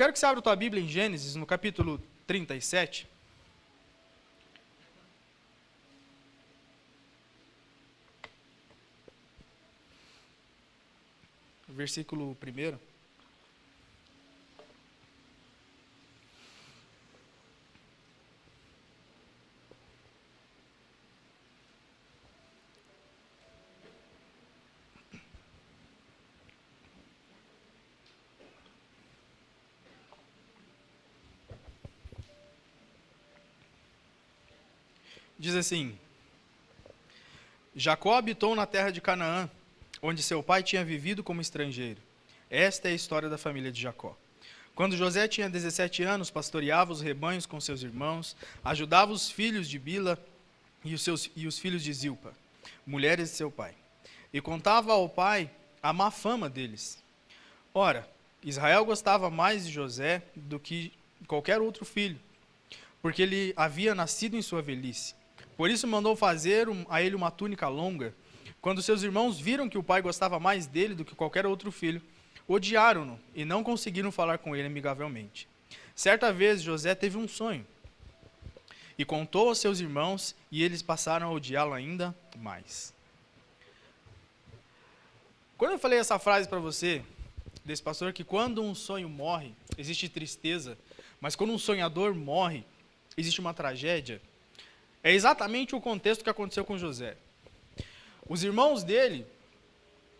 quero que você abra a tua Bíblia em Gênesis, no capítulo 37. Versículo 1. Diz assim: Jacó habitou na terra de Canaã, onde seu pai tinha vivido como estrangeiro. Esta é a história da família de Jacó. Quando José tinha 17 anos, pastoreava os rebanhos com seus irmãos, ajudava os filhos de Bila e os filhos de Zilpa, mulheres de seu pai, e contava ao pai a má fama deles. Ora, Israel gostava mais de José do que qualquer outro filho, porque ele havia nascido em sua velhice. Por isso mandou fazer a ele uma túnica longa. Quando seus irmãos viram que o pai gostava mais dele do que qualquer outro filho, odiaram-no e não conseguiram falar com ele amigavelmente. Certa vez José teve um sonho e contou aos seus irmãos, e eles passaram a odiá-lo ainda mais. Quando eu falei essa frase para você, desse pastor, que quando um sonho morre, existe tristeza, mas quando um sonhador morre, existe uma tragédia, é exatamente o contexto que aconteceu com José. Os irmãos dele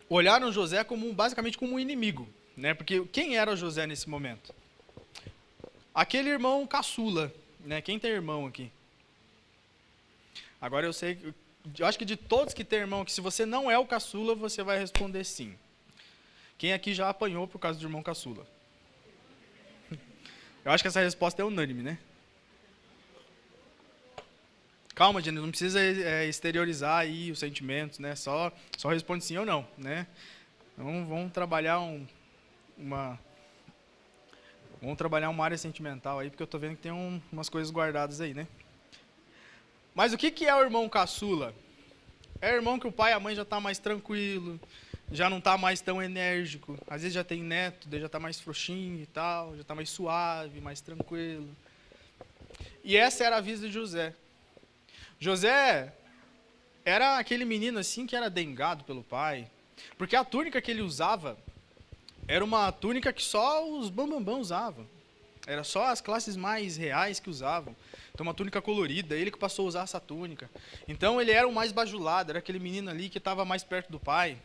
olharam José basicamente como um inimigo, né? Porque quem era José nesse momento? Aquele irmão caçula, né? Quem tem irmão aqui? Agora eu acho que de todos que tem irmão, que se você não é o caçula, você vai responder sim. Quem aqui já apanhou por causa do irmão caçula? Eu acho que essa resposta é unânime, né? Calma, Jenny, não precisa exteriorizar aí os sentimentos, né? Só responde sim ou não, né? Então, vamos trabalhar uma área sentimental aí, porque eu tô vendo que tem umas coisas guardadas aí, né? Mas o que é o irmão caçula? É o irmão que o pai e a mãe já tá mais tranquilo, já não tá mais tão enérgico, às vezes já tem neto, daí já tá mais frouxinho e tal, já tá mais suave, mais tranquilo. E essa era a vida de José. José era aquele menino assim que era dengado pelo pai, porque a túnica que ele usava era uma túnica que só os bambambam usavam. Era só as classes mais reais que usavam. Então, uma túnica colorida, ele que passou a usar essa túnica. Então, ele era o mais bajulado, era aquele menino ali que estava mais perto do pai.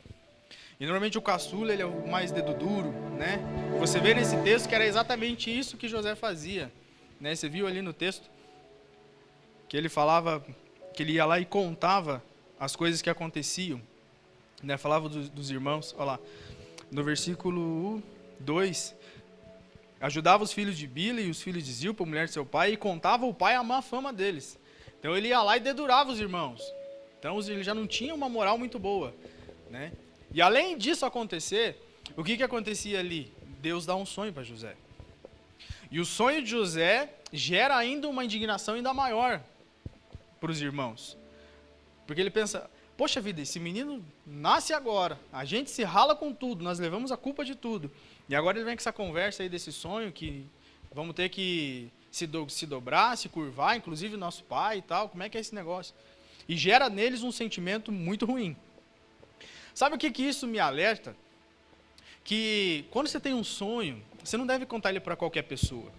E normalmente o caçula, ele é o mais dedo duro, né? E você vê nesse texto que era exatamente isso que José fazia, né? Você viu ali no texto que ele falava, que ele ia lá e contava as coisas que aconteciam, né? Falava dos irmãos, olha lá, no versículo 2, ajudava os filhos de Bila e os filhos de Zilpa, mulher de seu pai, e contava ao pai a má fama deles. Então ele ia lá e dedurava os irmãos. Então ele já não tinha uma moral muito boa, né? E além disso acontecer, o que acontecia ali? Deus dá um sonho para José. E o sonho de José gera ainda uma indignação ainda maior para os irmãos. Porque ele pensa, poxa vida, esse menino nasce agora, a gente se rala com tudo, nós levamos a culpa de tudo. E agora ele vem com essa conversa aí desse sonho, que vamos ter que se dobrar, se curvar, inclusive nosso pai e tal, como é que é esse negócio? E gera neles um sentimento muito ruim. Sabe o que isso me alerta? Que quando você tem um sonho, você não deve contar ele para qualquer pessoa.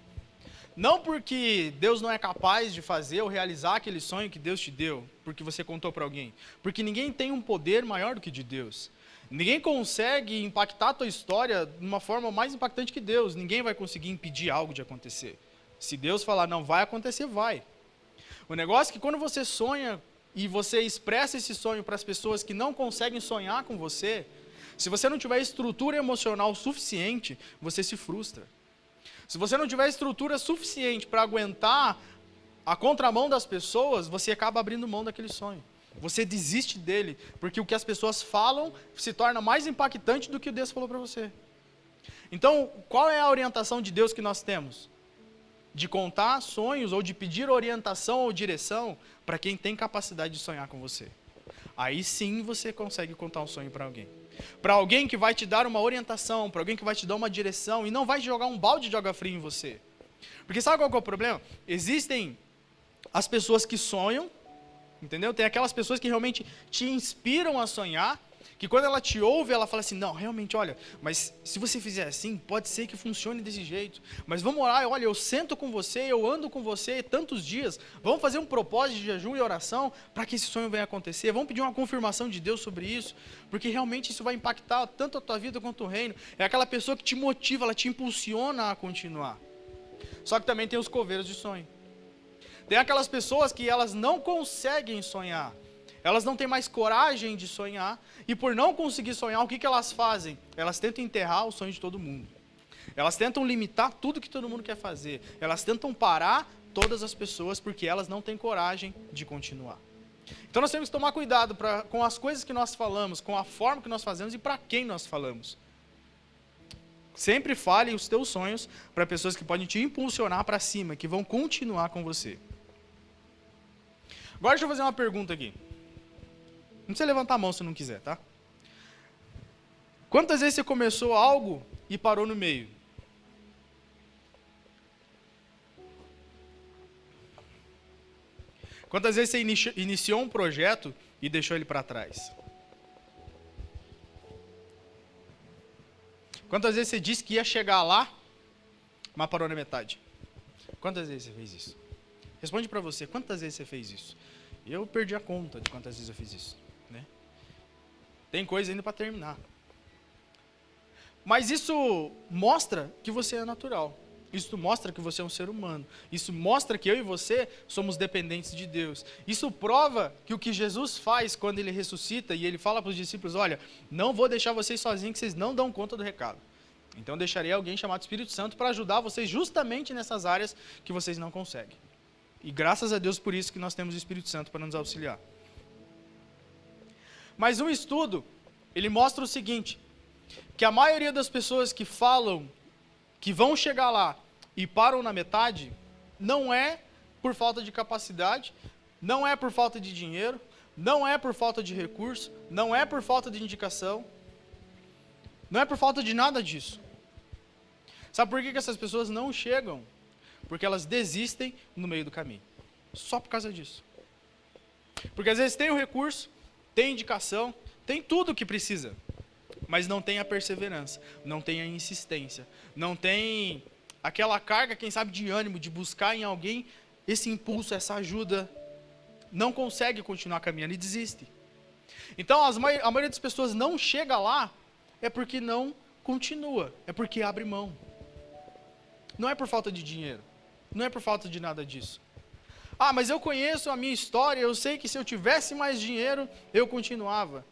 Não porque Deus não é capaz de fazer ou realizar aquele sonho que Deus te deu, porque você contou para alguém. Porque ninguém tem um poder maior do que de Deus. Ninguém consegue impactar a tua história de uma forma mais impactante que Deus. Ninguém vai conseguir impedir algo de acontecer. Se Deus falar não vai acontecer, vai. O negócio é que quando você sonha e você expressa esse sonho para as pessoas que não conseguem sonhar com você, se você não tiver estrutura emocional suficiente, você se frustra. Se você não tiver estrutura suficiente para aguentar a contramão das pessoas, você acaba abrindo mão daquele sonho. Você desiste dele, porque o que as pessoas falam se torna mais impactante do que Deus falou para você. Então, qual é a orientação de Deus que nós temos? De contar sonhos ou de pedir orientação ou direção para quem tem capacidade de sonhar com você. Aí sim você consegue contar um sonho para alguém. para alguém que vai te dar uma orientação, para alguém que vai te dar uma direção e não vai jogar um balde de água fria em você. Porque sabe qual que é o problema? Existem as pessoas que sonham, entendeu? Tem aquelas pessoas que realmente te inspiram a sonhar, que quando ela te ouve, ela fala assim, não, realmente, olha, mas se você fizer assim, pode ser que funcione desse jeito. Mas vamos orar, olha, eu sento com você, eu ando com você tantos dias, vamos fazer um propósito de jejum e oração para que esse sonho venha acontecer, vamos pedir uma confirmação de Deus sobre isso, porque realmente isso vai impactar tanto a tua vida quanto o reino. É aquela pessoa que te motiva, ela te impulsiona a continuar. Só que também tem os coveiros de sonho. Tem aquelas pessoas que elas não conseguem sonhar. Elas não têm mais coragem de sonhar. E por não conseguir sonhar, o que elas fazem? Elas tentam enterrar o sonho de todo mundo. Elas tentam limitar tudo que todo mundo quer fazer. Elas tentam parar todas as pessoas porque elas não têm coragem de continuar. Então nós temos que tomar cuidado com as coisas que nós falamos, com a forma que nós fazemos e para quem nós falamos. Sempre fale os teus sonhos para pessoas que podem te impulsionar para cima, que vão continuar com você. Agora deixa eu fazer uma pergunta aqui. Não precisa levantar a mão se não quiser, tá? Quantas vezes você começou algo e parou no meio? Quantas vezes você iniciou um projeto e deixou ele para trás? Quantas vezes você disse que ia chegar lá, mas parou na metade? Quantas vezes você fez isso? Responde para você, quantas vezes você fez isso? Eu perdi a conta de quantas vezes eu fiz isso. Né? Tem coisa ainda para terminar. Mas isso mostra que você é natural. Isso mostra que você é um ser humano. Isso mostra que eu e você somos dependentes de Deus. Isso prova que o que Jesus faz quando ele ressuscita e ele fala para os discípulos, olha, não vou deixar vocês sozinhos que vocês não dão conta do recado. Então deixarei alguém chamado Espírito Santo para ajudar vocês justamente nessas áreas que vocês não conseguem. E graças a Deus por isso que nós temos o Espírito Santo para nos auxiliar. Mas um estudo, ele mostra o seguinte, que a maioria das pessoas que falam que vão chegar lá e param na metade, não é por falta de capacidade, não é por falta de dinheiro, não é por falta de recurso, não é por falta de indicação, não é por falta de nada disso. Sabe por que essas pessoas não chegam? Porque elas desistem no meio do caminho. Só por causa disso. Porque às vezes tem o recurso, tem indicação, tem tudo o que precisa, mas não tem a perseverança, não tem a insistência, não tem aquela carga, quem sabe, de ânimo, de buscar em alguém esse impulso, essa ajuda, não consegue continuar caminhando e desiste. Então, a maioria das pessoas não chega lá, é porque não continua, é porque abre mão. Não é por falta de dinheiro, não é por falta de nada disso. Ah, mas eu conheço a minha história, eu sei que se eu tivesse mais dinheiro, eu continuava.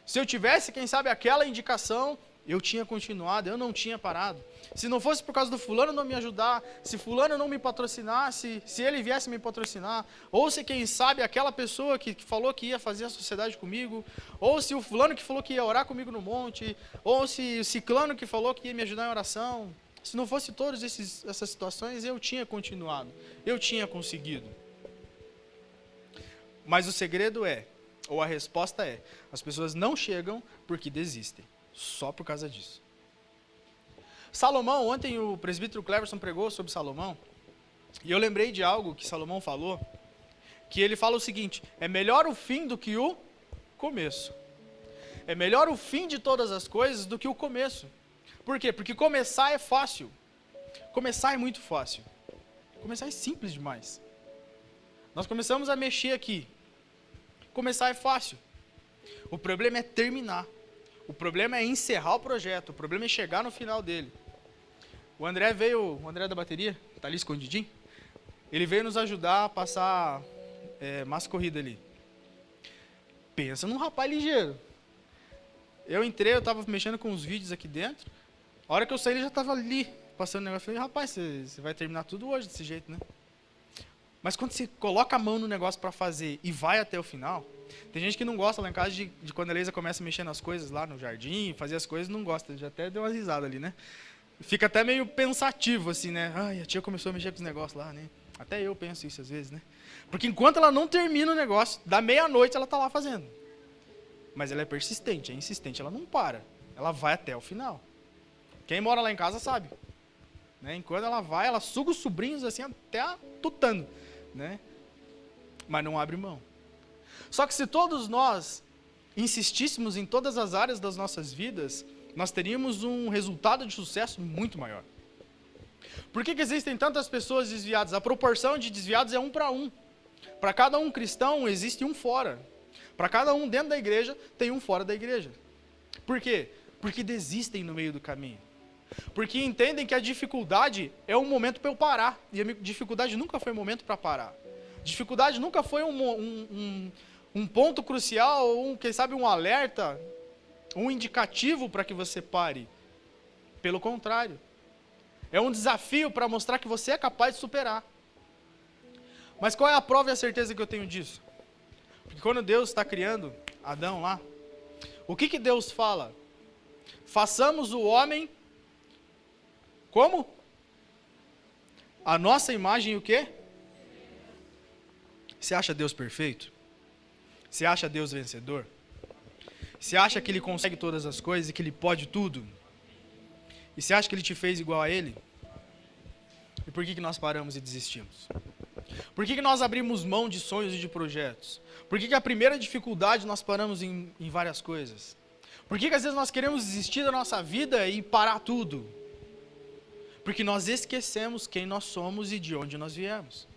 Se eu tivesse, quem sabe, aquela indicação, eu tinha continuado, eu não tinha parado. Se não fosse por causa do fulano não me ajudar, se fulano não me patrocinasse, se ele viesse me patrocinar, ou se, quem sabe, aquela pessoa que falou que ia fazer a sociedade comigo, ou se o fulano que falou que ia orar comigo no monte, ou se o ciclano que falou que ia me ajudar em oração, se não fosse todas essas situações, eu tinha continuado, eu tinha conseguido. Mas o segredo é, ou a resposta é, as pessoas não chegam porque desistem, só por causa disso. Salomão, ontem o presbítero Cleverson pregou sobre Salomão, e eu lembrei de algo que Salomão falou, que ele fala o seguinte, é melhor o fim do que o começo. É melhor o fim de todas as coisas do que o começo. Por quê? Porque começar é fácil. Começar é muito fácil. Começar é simples demais. Nós começamos a mexer aqui. Começar é fácil. O problema é terminar. O problema é encerrar o projeto. O problema é chegar no final dele. O André da bateria, tá ali escondidinho, ele veio nos ajudar a passar massa corrida ali. Pensa num rapaz ligeiro. Eu entrei, eu estava mexendo com os vídeos aqui dentro. A hora que eu saí, ele já estava ali, passando o negócio. Eu falei, rapaz, você vai terminar tudo hoje desse jeito, né? Mas quando você coloca a mão no negócio para fazer e vai até o final, tem gente que não gosta lá em casa de quando a Elisa começa a mexer nas coisas lá no jardim, fazer as coisas, não gosta. Já até deu uma risada ali, né? Fica até meio pensativo, assim, né? Ai, a tia começou a mexer com os negócios lá, né? Até eu penso isso às vezes, né? Porque enquanto ela não termina o negócio, da meia-noite ela está lá fazendo. Mas ela é persistente, é insistente, ela não para. Ela vai até o final. Quem mora lá em casa sabe. Né? Enquanto ela vai, ela suga os sobrinhos assim até tutano. Né? Mas não abre mão. Só que se todos nós insistíssemos em todas as áreas das nossas vidas, nós teríamos um resultado de sucesso muito maior. Por que existem tantas pessoas desviadas? A proporção de desviados é 1 para 1. Para cada um cristão existe um fora. Para cada um dentro da igreja tem um fora da igreja. Por quê? Porque desistem no meio do caminho. Porque entendem que a dificuldade é um momento para eu parar. E a dificuldade nunca foi um momento para parar. Dificuldade nunca foi um ponto crucial, ou quem sabe um alerta, um indicativo para que você pare. Pelo contrário. É um desafio para mostrar que você é capaz de superar. Mas qual é a prova e a certeza que eu tenho disso? Porque quando Deus está criando Adão lá, o que Deus fala? Façamos o homem como? A nossa imagem e o quê? Você acha Deus perfeito? Você acha Deus vencedor? Você acha que Ele consegue todas as coisas e que Ele pode tudo? E você acha que Ele te fez igual a Ele? E por que nós paramos e desistimos? Por que nós abrimos mão de sonhos e de projetos? Por que a primeira dificuldade nós paramos em várias coisas? Por que às vezes nós queremos desistir da nossa vida e parar tudo? Porque nós esquecemos quem nós somos e de onde nós viemos.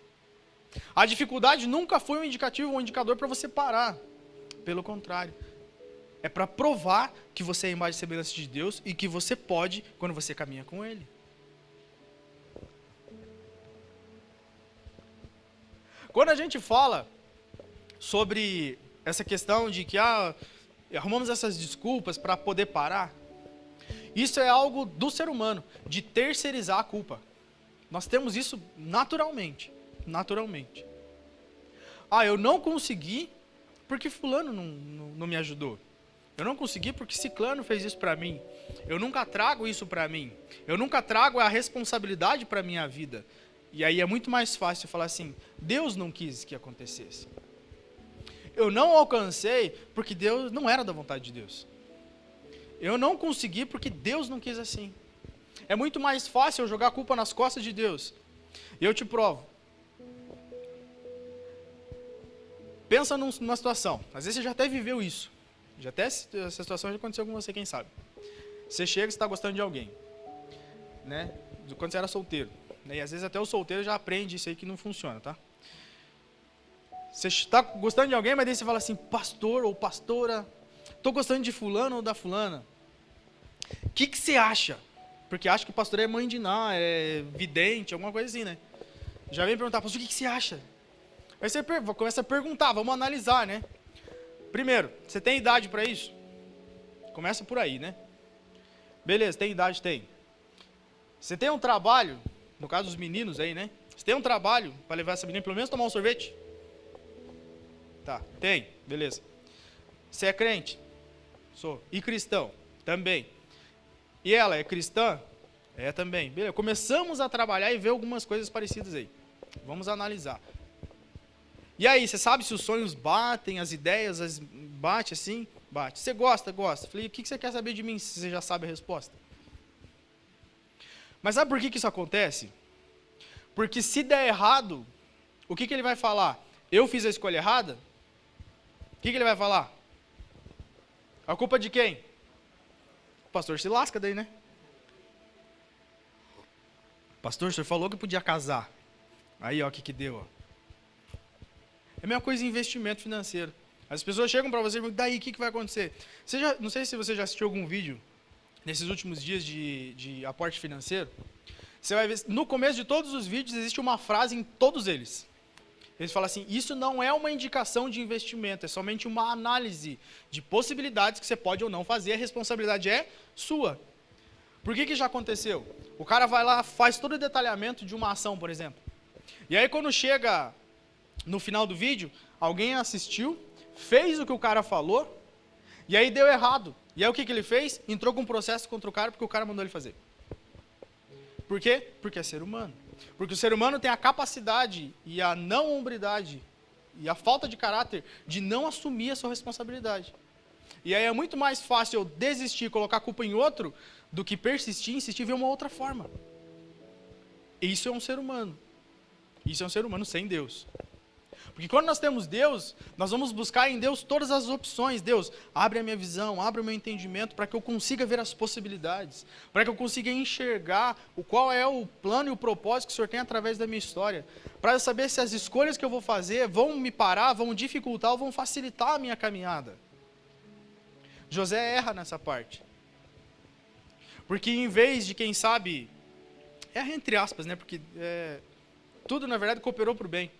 A dificuldade nunca foi um indicativo ou um indicador para você parar. Pelo contrário. É para provar que você é a imagem e semelhança de Deus e que você pode quando você caminha com Ele. Quando a gente fala sobre essa questão de que arrumamos essas desculpas para poder parar, isso é algo do ser humano, de terceirizar a culpa. Nós temos isso naturalmente. Naturalmente. Eu não consegui porque fulano não me ajudou. Eu não consegui porque ciclano fez isso para mim. Eu nunca trago isso para mim. Eu nunca trago a responsabilidade para a minha vida. E aí é muito mais fácil falar assim, Deus não quis que acontecesse. Eu não alcancei porque Deus não era da vontade de Deus. Eu não consegui porque Deus não quis assim. É muito mais fácil eu jogar a culpa nas costas de Deus. E eu te provo. Pensa numa situação. Às vezes você já até viveu isso. Essa situação já aconteceu com você, quem sabe. Você chega e está gostando de alguém. Né? Quando você era solteiro. E às vezes até o solteiro já aprende isso aí que não funciona, tá? Você está gostando de alguém, mas daí você fala assim, pastor ou pastora, estou gostando de fulano ou da fulana. O que você acha? Porque acha que pastor é mãe de Ná, é vidente, alguma coisa assim, né? Já vem perguntar, pastor, o que você acha? Aí você começa a perguntar, vamos analisar, né? Primeiro, você tem idade para isso? Começa por aí, né? Beleza, tem idade? Tem. Você tem um trabalho, no caso dos meninos aí, né? Você tem um trabalho para levar essa menina pelo menos tomar um sorvete? Tá, tem, beleza. Você é crente? Sou. E cristão? Também. E ela é cristã? É também. Beleza, começamos a trabalhar e ver algumas coisas parecidas aí. Vamos analisar. E aí, você sabe se os sonhos batem, as ideias bate assim? Bate. Você gosta? Gosta. Falei, o que você quer saber de mim se você já sabe a resposta? Mas sabe por que isso acontece? Porque se der errado, o que ele vai falar? Eu fiz a escolha errada? O que ele vai falar? A culpa de quem? O pastor se lasca daí, né? Pastor, o senhor falou que podia casar. Aí, ó, o que deu, ó. É a mesma coisa em investimento financeiro. As pessoas chegam para você e perguntam, daí, o que vai acontecer? Não sei se você já assistiu algum vídeo nesses últimos dias de aporte financeiro. Você vai ver, no começo de todos os vídeos, existe uma frase em todos eles. Eles falam assim, isso não é uma indicação de investimento, é somente uma análise de possibilidades que você pode ou não fazer, a responsabilidade é sua. Por que já aconteceu? O cara vai lá, faz todo o detalhamento de uma ação, por exemplo. E aí quando chega no final do vídeo, alguém assistiu, fez o que o cara falou, e aí deu errado. E aí o que ele fez? Entrou com um processo contra o cara porque o cara mandou ele fazer. Por quê? Porque é ser humano. Porque o ser humano tem a capacidade e a não hombridade e a falta de caráter de não assumir a sua responsabilidade. E aí é muito mais fácil eu desistir, colocar a culpa em outro, do que persistir, insistir e ver uma outra forma. Isso é um ser humano. Isso é um ser humano sem Deus. Porque quando nós temos Deus, nós vamos buscar em Deus todas as opções. Deus, abre a minha visão, abre o meu entendimento para que eu consiga ver as possibilidades, para que eu consiga enxergar qual é o plano e o propósito que o Senhor tem através da minha história, para eu saber se as escolhas que eu vou fazer vão me parar, vão dificultar ou vão facilitar a minha caminhada. José erra nessa parte. Porque em vez de, quem sabe, erra entre aspas, né? Porque tudo, na verdade, cooperou para o bem.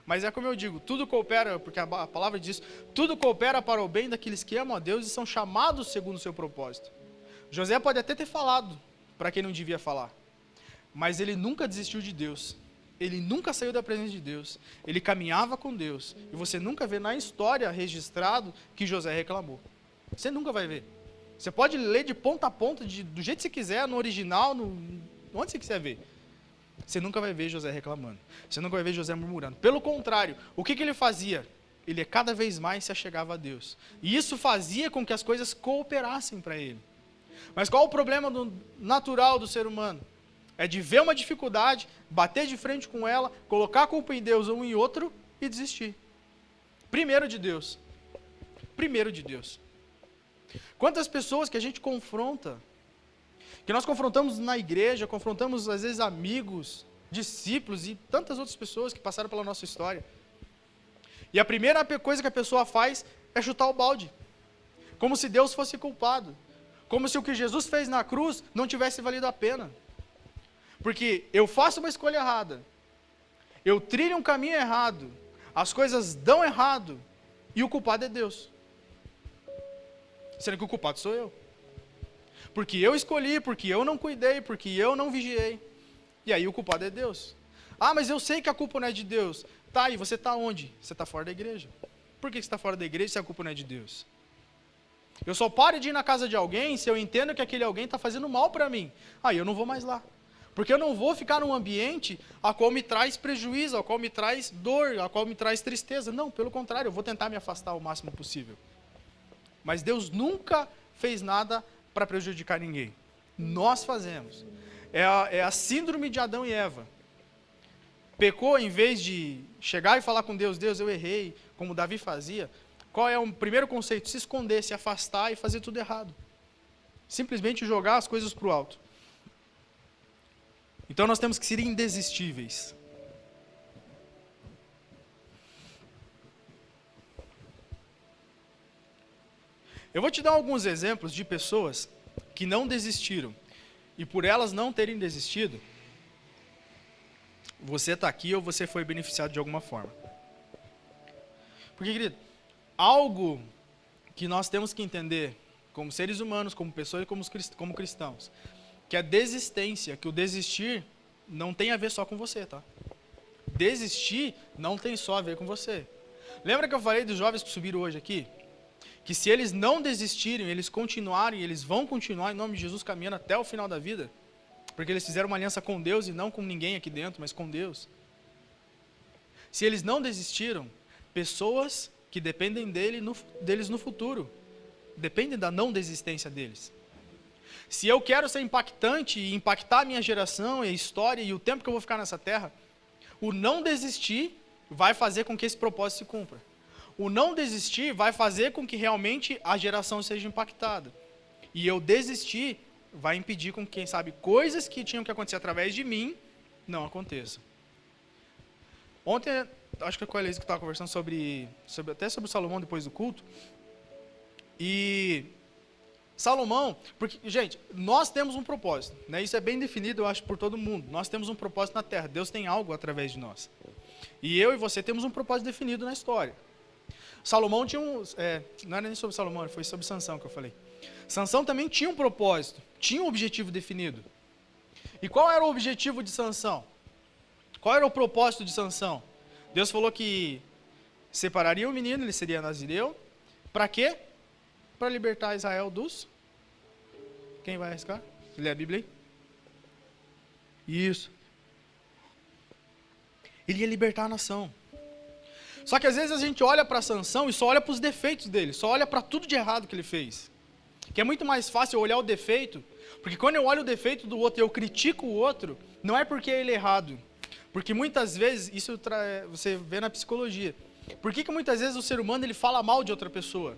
Mas é como eu digo, tudo coopera, porque a palavra diz, tudo coopera para o bem daqueles que amam a Deus e são chamados segundo o seu propósito. José pode até ter falado para quem não devia falar, mas ele nunca desistiu de Deus. Ele nunca saiu da presença de Deus. Ele caminhava com Deus. E você nunca vê na história registrado que José reclamou. Você nunca vai ver. Você pode ler de ponta a ponta, do jeito que você quiser, no original, onde você quiser ver. Você nunca vai ver José reclamando. Você nunca vai ver José murmurando. Pelo contrário, o que ele fazia? Ele cada vez mais se achegava a Deus. E isso fazia com que as coisas cooperassem para ele. Mas qual o problema natural do ser humano? É de ver uma dificuldade, bater de frente com ela, colocar a culpa em Deus um em outro e desistir. Primeiro de Deus. Primeiro de Deus. Quantas pessoas que a gente confronta, que nós confrontamos na igreja, confrontamos às vezes amigos, discípulos e tantas outras pessoas que passaram pela nossa história. E a primeira coisa que a pessoa faz é chutar o balde. Como se Deus fosse culpado. Como se o que Jesus fez na cruz não tivesse valido a pena. Porque eu faço uma escolha errada. Eu trilho um caminho errado. As coisas dão errado. E o culpado é Deus. Sendo que o culpado sou eu. Porque eu escolhi, porque eu não cuidei, porque eu não vigiei. E aí o culpado é Deus. Ah, mas eu sei que a culpa não é de Deus. Tá, e você está onde? Você está fora da igreja. Por que você está fora da igreja se a culpa não é de Deus? Eu só paro de ir na casa de alguém se eu entendo que aquele alguém está fazendo mal para mim. Aí eu não vou mais lá. Porque eu não vou ficar num ambiente a qual me traz prejuízo, a qual me traz dor, a qual me traz tristeza. Não, pelo contrário, eu vou tentar me afastar o máximo possível. Mas Deus nunca fez nada para prejudicar ninguém. Nós fazemos. É a síndrome de Adão e Eva. Pecou, em vez de chegar e falar com Deus, Deus, eu errei, como Davi fazia. Qual é o primeiro conceito? Se esconder, se afastar e fazer tudo errado. Simplesmente jogar as coisas para o alto. Então nós temos que ser indesistíveis. Eu vou te dar alguns exemplos de pessoas que não desistiram. E por elas não terem desistido, você está aqui ou você foi beneficiado de alguma forma. Porque, querido, algo que nós temos que entender como seres humanos, como pessoas e como cristãos, que a desistência, que o desistir não tem a ver só com você, tá? Desistir não tem só a ver com você. Lembra que eu falei dos jovens que subiram hoje aqui? Que se eles não desistirem, eles continuarem, eles vão continuar em nome de Jesus caminhando até o final da vida, porque eles fizeram uma aliança com Deus e não com ninguém aqui dentro, mas com Deus. Se eles não desistiram, pessoas que dependem deles no futuro, dependem da não desistência deles. Se eu quero ser impactante e impactar a minha geração, a história e o tempo que eu vou ficar nessa terra, o não desistir vai fazer com que esse propósito se cumpra. O não desistir vai fazer com que realmente a geração seja impactada. E eu desistir vai impedir com que, quem sabe, coisas que tinham que acontecer através de mim não aconteçam. Ontem, acho que com a Elise que estava conversando até sobre Salomão depois do culto. E Salomão, porque, gente, nós temos um propósito, né? Isso é bem definido, eu acho, por todo mundo. Nós temos um propósito na terra, Deus tem algo através de nós. E eu e você temos um propósito definido na história. Salomão tinha não era nem sobre Salomão, foi sobre Sansão que eu falei. Sansão também tinha um propósito, tinha um objetivo definido. E qual era o objetivo de Sansão? Qual era o propósito de Sansão? Deus falou que separaria o menino, ele seria nazireu. Para quê? Para libertar Israel dos... Quem vai arriscar? Lê a Bíblia aí. Isso. Ele ia libertar a nação. Só que às vezes a gente olha para Sansão e só olha para os defeitos dele, só olha para tudo de errado que ele fez. Que é muito mais fácil eu olhar o defeito, porque quando eu olho o defeito do outro e eu critico o outro, não é porque ele é errado. Porque muitas vezes, isso você vê na psicologia, por que muitas vezes o ser humano ele fala mal de outra pessoa?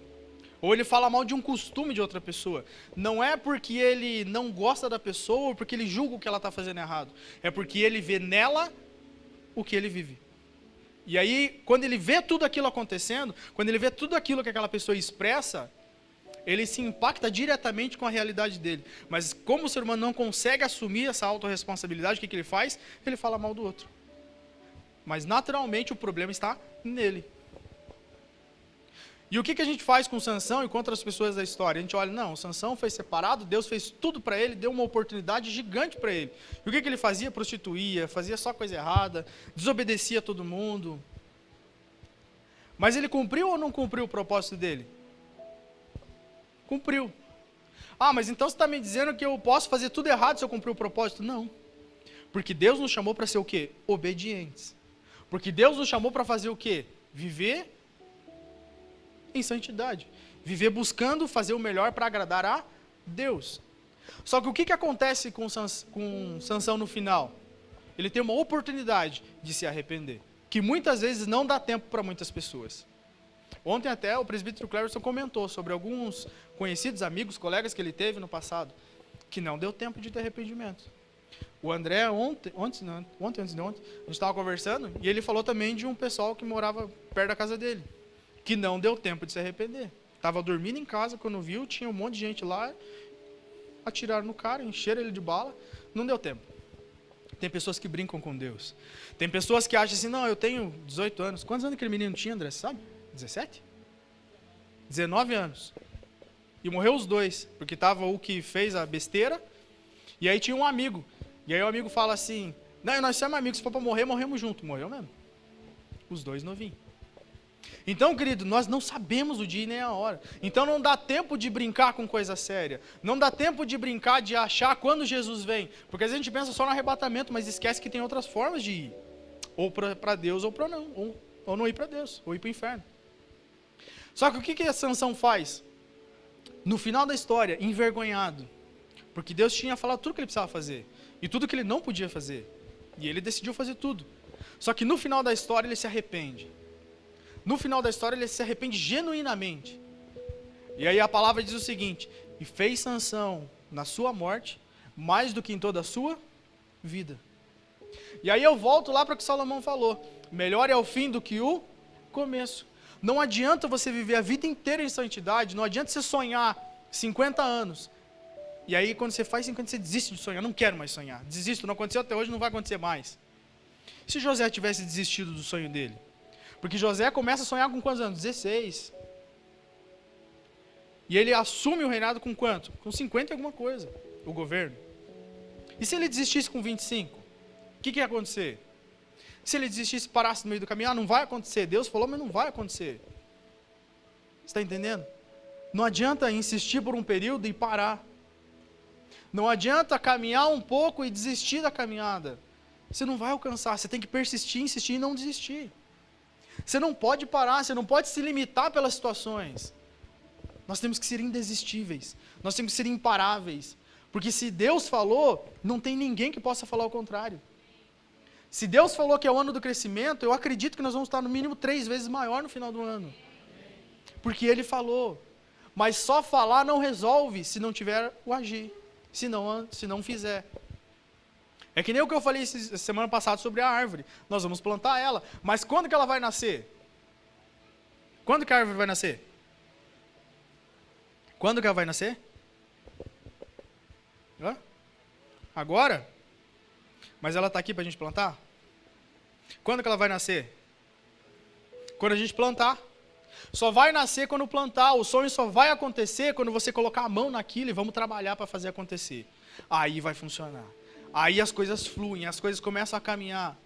Ou ele fala mal de um costume de outra pessoa? Não é porque ele não gosta da pessoa ou porque ele julga o que ela está fazendo errado. É porque ele vê nela o que ele vive. E aí, quando ele vê tudo aquilo acontecendo, quando ele vê tudo aquilo que aquela pessoa expressa, ele se impacta diretamente com a realidade dele. Mas como o ser humano não consegue assumir essa autorresponsabilidade, o que ele faz? Ele fala mal do outro. Mas naturalmente o problema está nele. E o que a gente faz com Sansão e com outras pessoas da história? A gente olha, não, Sansão foi separado, Deus fez tudo para ele, deu uma oportunidade gigante para ele. E o que ele fazia? Prostituía, fazia só coisa errada, desobedecia todo mundo. Mas ele cumpriu ou não cumpriu o propósito dele? Cumpriu. Ah, mas então você está me dizendo que eu posso fazer tudo errado se eu cumprir o propósito? Não. Porque Deus nos chamou para ser o quê? Obedientes. Porque Deus nos chamou para fazer o quê? Viver em santidade. Viver buscando fazer o melhor para agradar a Deus. Só que o que acontece com Sansão no final? Ele tem uma oportunidade de se arrepender, que muitas vezes não dá tempo para muitas pessoas. Ontem até o presbítero Cleverson comentou sobre alguns conhecidos, amigos, colegas que ele teve no passado, que não deu tempo de ter arrependimento. O André, antes de ontem, a gente estava conversando, e ele falou também de um pessoal que morava perto da casa dele, que não deu tempo de se arrepender. Estava dormindo em casa, quando viu, tinha um monte de gente lá, atiraram no cara, encheram ele de bala, não deu tempo. Tem pessoas que brincam com Deus. Tem pessoas que acham assim, não, eu tenho 18 anos. Quantos anos aquele menino tinha, André, você sabe? 17? 19 anos. E morreu os dois, porque estava o que fez a besteira, e aí tinha um amigo. E aí o amigo fala assim, não, nós somos amigos, se for para morrer, morremos juntos. Morreu mesmo. Os dois novinhos. Então, querido, nós não sabemos o dia nem a hora. Então não dá tempo de brincar com coisa séria. Não dá tempo de brincar, de achar quando Jesus vem. Porque às vezes a gente pensa só no arrebatamento, mas esquece que tem outras formas de ir. Ou para Deus ou para não. Ou não ir para Deus, ou ir para o inferno. Só que o que a Sansão faz? No final da história, envergonhado. Porque Deus tinha falado tudo que ele precisava fazer. E tudo que ele não podia fazer. E ele decidiu fazer tudo. Só que no final da história ele se arrepende. No final da história ele se arrepende genuinamente. E aí a palavra diz o seguinte, e fez Sansão na sua morte, mais do que em toda a sua vida. E aí eu volto lá para o que Salomão falou, melhor é o fim do que o começo. Não adianta você viver a vida inteira em santidade, não adianta você sonhar 50 anos, e aí quando você faz 50 você desiste de sonhar, não quero mais sonhar, desisto, não aconteceu até hoje, não vai acontecer mais. E se José tivesse desistido do sonho dele? Porque José começa a sonhar com quantos anos? 16. E ele assume o reinado com quanto? Com 50 e alguma coisa, o governo. E se ele desistisse com 25? O que ia acontecer? Se ele desistisse e parasse no meio do caminho, não vai acontecer. Deus falou, mas não vai acontecer. Você está entendendo? Não adianta insistir por um período e parar. Não adianta caminhar um pouco e desistir da caminhada. Você não vai alcançar, você tem que persistir, insistir e não desistir. Você não pode parar, você não pode se limitar pelas situações. Nós temos que ser indesistíveis, nós temos que ser imparáveis. Porque se Deus falou, não tem ninguém que possa falar o contrário. Se Deus falou que é o ano do crescimento, eu acredito que nós vamos estar no mínimo 3 vezes maior no final do ano. Porque Ele falou. Mas só falar não resolve se não tiver o agir, se não fizer. É que nem o que eu falei semana passada sobre a árvore. Nós vamos plantar ela, mas quando que ela vai nascer? Quando que a árvore vai nascer? Quando que ela vai nascer? Hã? Agora? Mas ela está aqui para a gente plantar? Quando que ela vai nascer? Quando a gente plantar. Só vai nascer quando plantar. O sonho só vai acontecer quando você colocar a mão naquilo e vamos trabalhar para fazer acontecer. Aí vai funcionar. Aí as coisas fluem, as coisas começam a caminhar.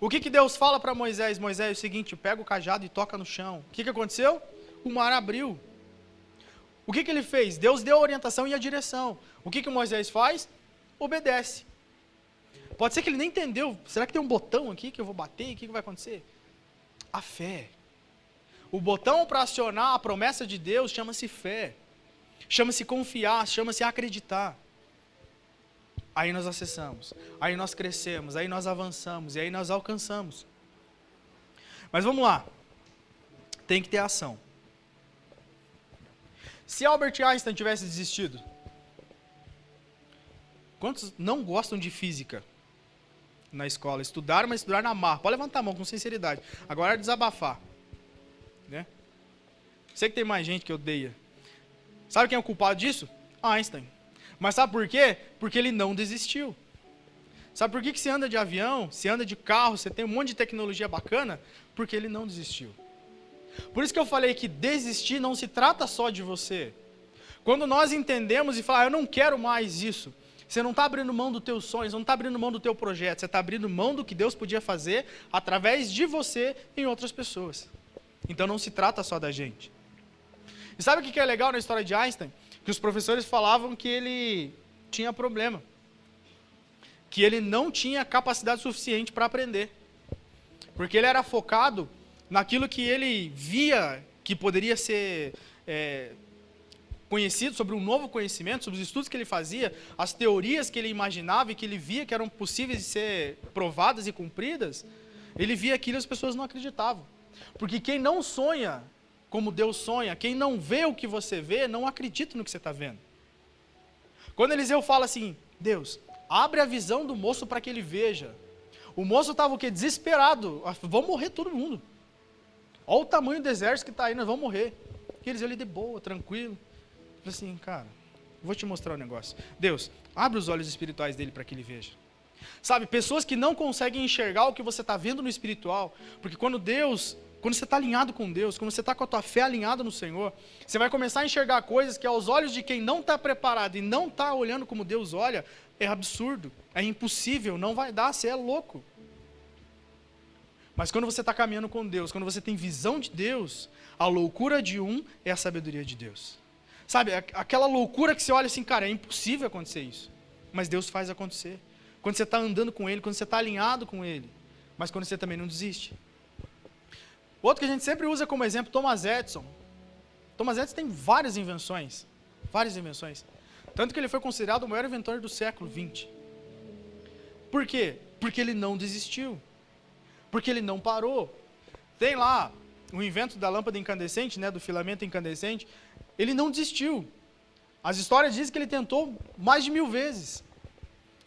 O que Deus fala para Moisés? Moisés, é o seguinte, pega o cajado e toca no chão. O que aconteceu? O mar abriu. O que ele fez? Deus deu a orientação e a direção. O que Moisés faz? Obedece. Pode ser que ele nem entendeu. Será que tem um botão aqui que eu vou bater? O que vai acontecer? A fé. O botão para acionar a promessa de Deus chama-se fé, chama-se confiar, chama-se acreditar. Aí nós acessamos, aí nós crescemos, aí nós avançamos e aí nós alcançamos. Mas vamos lá, tem que ter ação. Se Albert Einstein tivesse desistido, quantos não gostam de física na escola? Estudaram, mas estudaram na marra. Pode levantar a mão com sinceridade. Agora é desabafar. Né? Sei que tem mais gente que odeia. Sabe quem é o culpado disso? Einstein. Mas sabe por quê? Porque ele não desistiu. Sabe por que você anda de avião, você anda de carro, você tem um monte de tecnologia bacana? Porque ele não desistiu. Por isso que eu falei que desistir não se trata só de você. Quando nós entendemos e falamos, eu não quero mais isso, você não está abrindo mão dos teus sonhos, não está abrindo mão do teu projeto, você está abrindo mão do que Deus podia fazer através de você em outras pessoas. Então não se trata só da gente. E sabe o que é legal na história de Einstein? Que os professores falavam que ele tinha problema. Que ele não tinha capacidade suficiente para aprender. Porque ele era focado naquilo que ele via que poderia ser conhecido, sobre um novo conhecimento, sobre os estudos que ele fazia, as teorias que ele imaginava e que ele via que eram possíveis de ser provadas e cumpridas, ele via aquilo e as pessoas não acreditavam. Porque quem não sonha como Deus sonha, quem não vê o que você vê, não acredita no que você está vendo. Quando Eliseu fala assim, Deus, abre a visão do moço para que ele veja. O moço estava o quê? Desesperado. Vão morrer todo mundo. Olha o tamanho do exército que está aí, nós vamos morrer. E Eliseu ali de boa, tranquilo. Falei assim, cara, vou te mostrar um negócio. Deus, abre os olhos espirituais dele para que ele veja. Sabe, pessoas que não conseguem enxergar o que você está vendo no espiritual, porque quando você está alinhado com Deus, quando você está com a tua fé alinhada no Senhor, você vai começar a enxergar coisas que aos olhos de quem não está preparado e não está olhando como Deus olha, é absurdo, é impossível, não vai dar, você é louco. Mas quando você está caminhando com Deus, quando você tem visão de Deus, a loucura de um é a sabedoria de Deus. Sabe, aquela loucura que você olha assim, cara, é impossível acontecer isso. Mas Deus faz acontecer. Quando você está andando com Ele, quando você está alinhado com Ele. Mas quando você também não desiste. Outro que a gente sempre usa como exemplo, Thomas Edison. Thomas Edison tem várias invenções. Várias invenções. Tanto que ele foi considerado o maior inventor do século XX. Por quê? Porque ele não desistiu. Porque ele não parou. Tem lá o invento da lâmpada incandescente, né, do filamento incandescente. Ele não desistiu. As histórias dizem que ele tentou mais de 1000 vezes.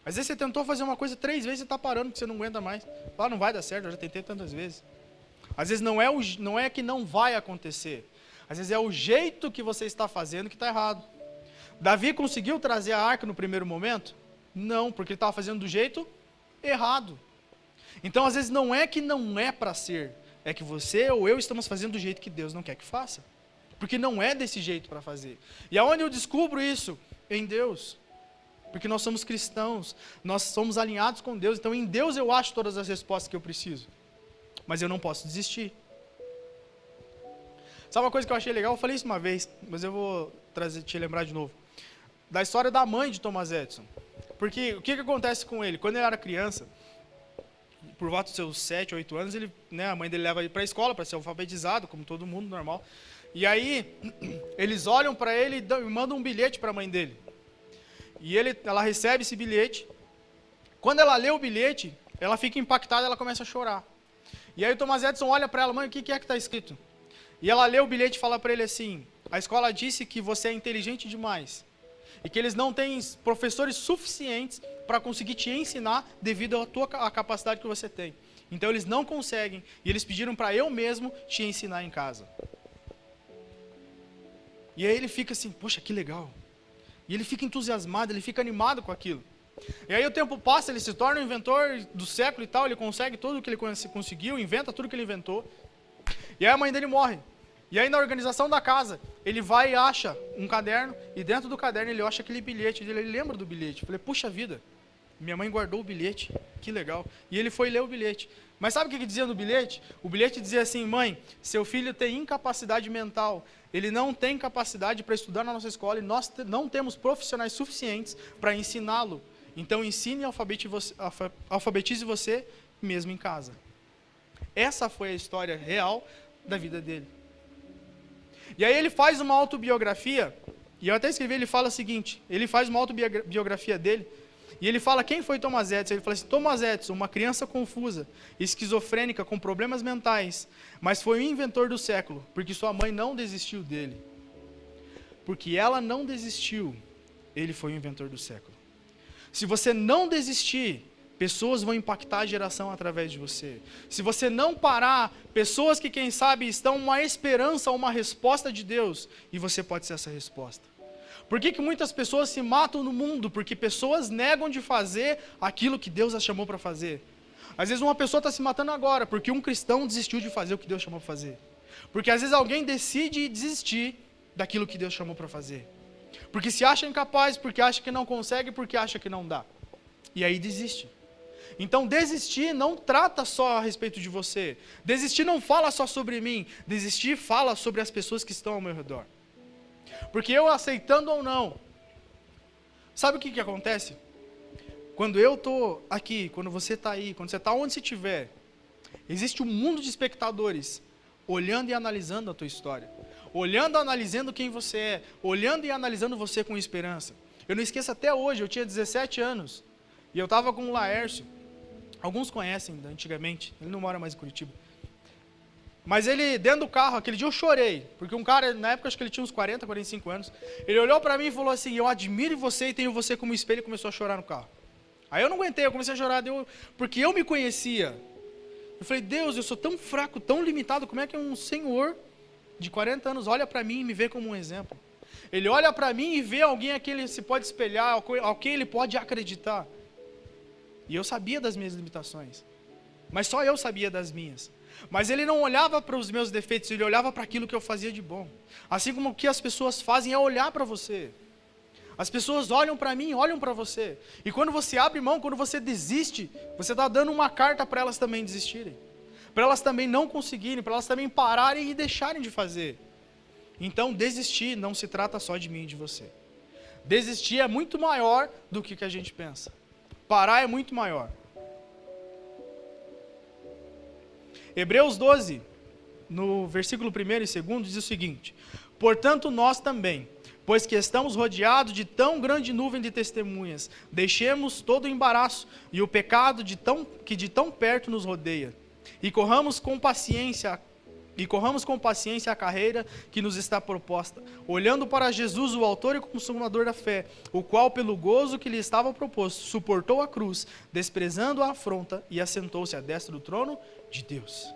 Às vezes você tentou fazer uma coisa 3 vezes e está parando porque você não aguenta mais. Fala, não vai dar certo, eu já tentei tantas vezes. Às vezes não é que não vai acontecer. Às vezes é o jeito que você está fazendo que está errado. Davi conseguiu trazer a arca no primeiro momento? Não, porque ele estava fazendo do jeito errado. Então, às vezes, não é que não é para ser, é que você ou eu estamos fazendo do jeito que Deus não quer que faça. Porque não é desse jeito para fazer. E aonde eu descubro isso? Em Deus. Porque nós somos cristãos, nós somos alinhados com Deus, então em Deus eu acho todas as respostas que eu preciso. Mas eu não posso desistir. Sabe uma coisa que eu achei legal? Eu falei isso uma vez, mas eu vou te lembrar de novo. Da história da mãe de Thomas Edison. Porque o que acontece com ele? Quando ele era criança, por volta dos seus 7, 8 anos, a mãe dele leva ele para a escola para ser alfabetizado, como todo mundo, normal. E aí, eles olham para ele e mandam um bilhete para a mãe dele. E ela recebe esse bilhete. Quando ela lê o bilhete, ela fica impactada, ela começa a chorar. E aí o Thomas Edison olha para ela, mãe, o que é que está escrito? E ela lê o bilhete e fala para ele assim, a escola disse que você é inteligente demais. E que eles não têm professores suficientes para conseguir te ensinar devido à capacidade que você tem. Então eles não conseguem, e eles pediram para eu mesmo te ensinar em casa. E aí ele fica assim, poxa, que legal. E ele fica entusiasmado, ele fica animado com aquilo. E aí o tempo passa, ele se torna um inventor do século e tal, ele consegue tudo o que ele conseguiu, inventa tudo que ele inventou. E aí a mãe dele morre. E aí na organização da casa, ele vai e acha um caderno, e dentro do caderno ele acha aquele bilhete, ele lembra do bilhete. Eu falei, puxa vida, minha mãe guardou o bilhete, que legal. E ele foi ler o bilhete. Mas sabe o que dizia no bilhete? O bilhete dizia assim, mãe, seu filho tem incapacidade mental, ele não tem capacidade para estudar na nossa escola e nós não temos profissionais suficientes para ensiná-lo. Então ensine e alfabetize você mesmo em casa. Essa foi a história real da vida dele. E aí ele faz uma autobiografia, e eu até escrevi, ele fala o seguinte, ele faz uma autobiografia dele, e ele fala quem foi Thomas Edison. Ele fala assim: Thomas Edison, uma criança confusa, esquizofrênica, com problemas mentais, mas foi o inventor do século, porque sua mãe não desistiu dele. Porque ela não desistiu, ele foi o inventor do século. Se você não desistir, pessoas vão impactar a geração através de você. Se você não parar, pessoas que, quem sabe, estão uma esperança, uma resposta de Deus, e você pode ser essa resposta. Por que muitas pessoas se matam no mundo? Porque pessoas negam de fazer aquilo que Deus as chamou para fazer. Às vezes uma pessoa está se matando agora, porque um cristão desistiu de fazer o que Deus chamou para fazer. Porque às vezes alguém decide desistir daquilo que Deus chamou para fazer. Porque se acha incapaz, porque acha que não consegue, porque acha que não dá. E aí desiste. Então desistir não trata só a respeito de você. Desistir não fala só sobre mim. Desistir fala sobre as pessoas que estão ao meu redor. Porque eu aceitando ou não, sabe o que acontece? Quando eu estou aqui, quando você está aí, quando você está onde você estiver, existe um mundo de espectadores olhando e analisando a tua história. Olhando e analisando quem você é. Olhando e analisando você com esperança. Eu não esqueço até hoje, eu tinha 17 anos. E eu estava com o Laércio. Alguns conhecem antigamente, ele não mora mais em Curitiba. Mas ele, dentro do carro, aquele dia eu chorei. Porque um cara, na época, acho que ele tinha uns 40, 45 anos. Ele olhou para mim e falou assim: eu admiro você e tenho você como espelho. E começou a chorar no carro. Aí eu não aguentei, eu comecei a chorar. Porque eu me conhecia. Eu falei: Deus, eu sou tão fraco, tão limitado. Como é que um senhor de 40 anos olha para mim e me vê como um exemplo? Ele olha para mim e vê alguém a quem ele se pode espelhar, a quem ele pode acreditar. E eu sabia das minhas limitações. Mas só eu sabia das minhas. Mas ele não olhava para os meus defeitos, ele olhava para aquilo que eu fazia de bom. Assim como o que as pessoas fazem é olhar para você. As pessoas olham para mim, olham para você. E quando você abre mão, quando você desiste, você está dando uma carta para elas também desistirem. Para elas também não conseguirem, para elas também pararem e deixarem de fazer. Então, desistir não se trata só de mim e de você. Desistir é muito maior do que a gente pensa. Parar é muito maior. Hebreus 12, no versículo 1 e 2, diz o seguinte: portanto, nós também, pois que estamos rodeados de tão grande nuvem de testemunhas, deixemos todo o embaraço e o pecado que de tão perto nos rodeia, e corramos com paciência a carreira que nos está proposta, olhando para Jesus, o autor e consumador da fé, o qual, pelo gozo que lhe estava proposto, suportou a cruz, desprezando a afronta, e assentou-se à destra do trono de Deus.